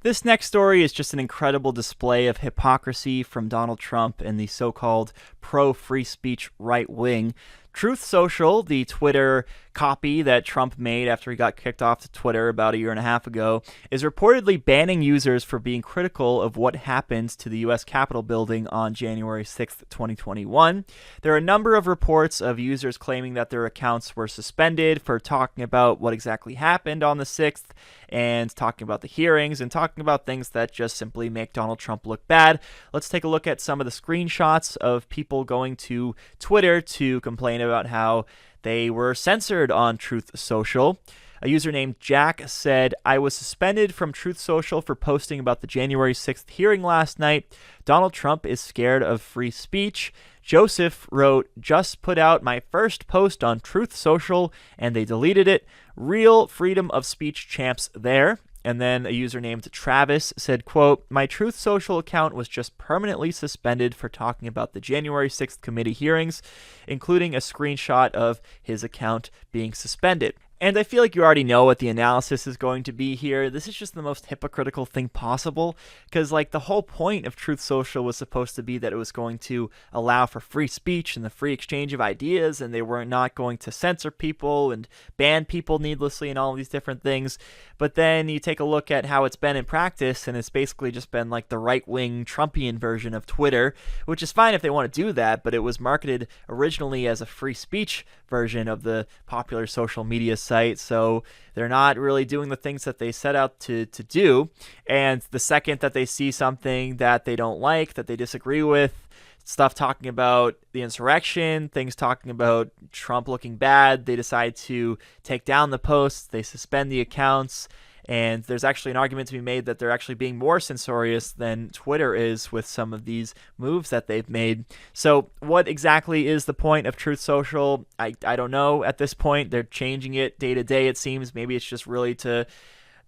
This next story is just an incredible display of hypocrisy from Donald Trump and the so-called pro-free speech right wing. Truth Social, the Twitter copy that Trump made after he got kicked off to Twitter about a year and a half ago, is reportedly banning users for being critical of what happened to the U.S. Capitol building on January 6th, 2021. There are a number of reports of users claiming that their accounts were suspended for talking about what exactly happened on the 6th and talking about the hearings and talking about things that just simply make Donald Trump look bad. Let's take a look at some of the screenshots of people going to Twitter to complain about how they were censored on Truth Social. A user named Jack said, "I was suspended from Truth Social for posting about the January 6th hearing last night. Donald Trump is scared of free speech." Joseph wrote, "Just put out my first post on Truth Social and they deleted it. Real freedom of speech champs there." And then a user named Travis said, quote, "My Truth Social account was just permanently suspended for talking about the January 6th committee hearings," including a screenshot of his account being suspended. And I feel like you already know what the analysis is going to be here. This is just the most hypocritical thing possible, because like the whole point of Truth Social was supposed to be that it was going to allow for free speech and the free exchange of ideas, and they were not going to censor people and ban people needlessly and all these different things. But then you take a look at how it's been in practice, and it's basically just been like the right-wing Trumpian version of Twitter, which is fine if they want to do that, but it was marketed originally as a free speech version of the popular social media site, so they're not really doing the things that they set out to do. And the second that they see something that they don't like, that they disagree with, stuff talking about the insurrection, things talking about Trump looking bad, they decide to take down the posts, they suspend the accounts. And there's actually an argument to be made that they're actually being more censorious than Twitter is with some of these moves that they've made. So what exactly is the point of Truth Social? I don't know at this point. They're changing it day to day, it seems. Maybe it's just really to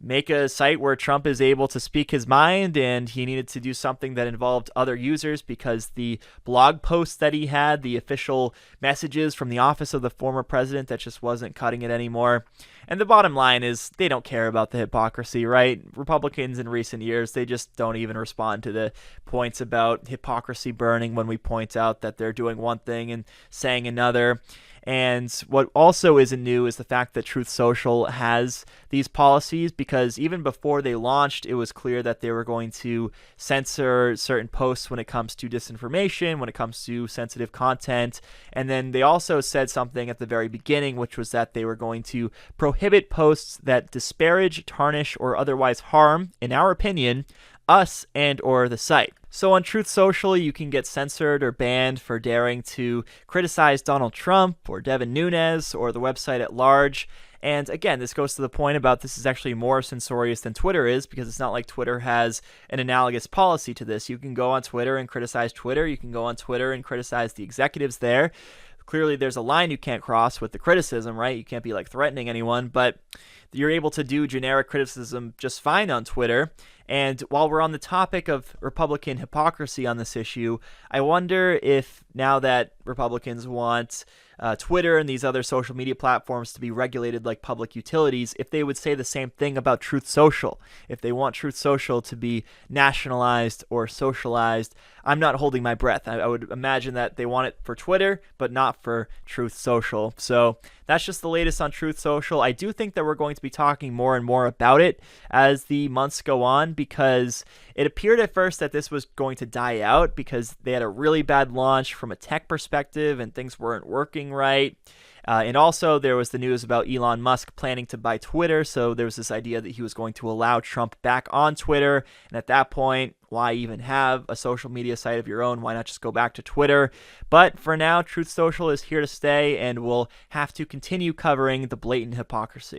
make a site where Trump is able to speak his mind, and he needed to do something that involved other users because the blog posts that he had, the official messages from the office of the former president, that just wasn't cutting it anymore. And the bottom line is they don't care about the hypocrisy, right? Republicans in recent years, they just don't even respond to the points about hypocrisy burning when we point out that they're doing one thing and saying another. And what also isn't new is the fact that Truth Social has these policies, because even before they launched, it was clear that they were going to censor certain posts when it comes to disinformation, when it comes to sensitive content. And then they also said something at the very beginning, which was that they were going to prohibit posts that disparage, tarnish, or otherwise harm, in our opinion, us and or the site. So on Truth Social, you can get censored or banned for daring to criticize Donald Trump or Devin Nunes or the website at large. And again, this goes to the point about this is actually more censorious than Twitter is, because it's not like Twitter has an analogous policy to this. You can go on Twitter and criticize Twitter. You can go on Twitter and criticize the executives there. Clearly, there's a line you can't cross with the criticism, right? You can't be like threatening anyone, but you're able to do generic criticism just fine on Twitter. And while we're on the topic of Republican hypocrisy on this issue, I wonder if now that Republicans want Twitter and these other social media platforms to be regulated like public utilities, if they would say the same thing about Truth Social. If they want Truth Social to be nationalized or socialized, I'm not holding my breath. I would imagine that they want it for Twitter, but not for Truth Social. So that's just the latest on Truth Social. I do think that we're going to be talking more and more about it as the months go on, because it appeared at first that this was going to die out because they had a really bad launch from a tech perspective and things weren't working right. And also there was the news about Elon Musk planning to buy Twitter. So there was this idea that he was going to allow Trump back on Twitter. And at that point, why even have a social media site of your own? Why not just go back to Twitter? But for now, Truth Social is here to stay, and we'll have to continue covering the blatant hypocrisy.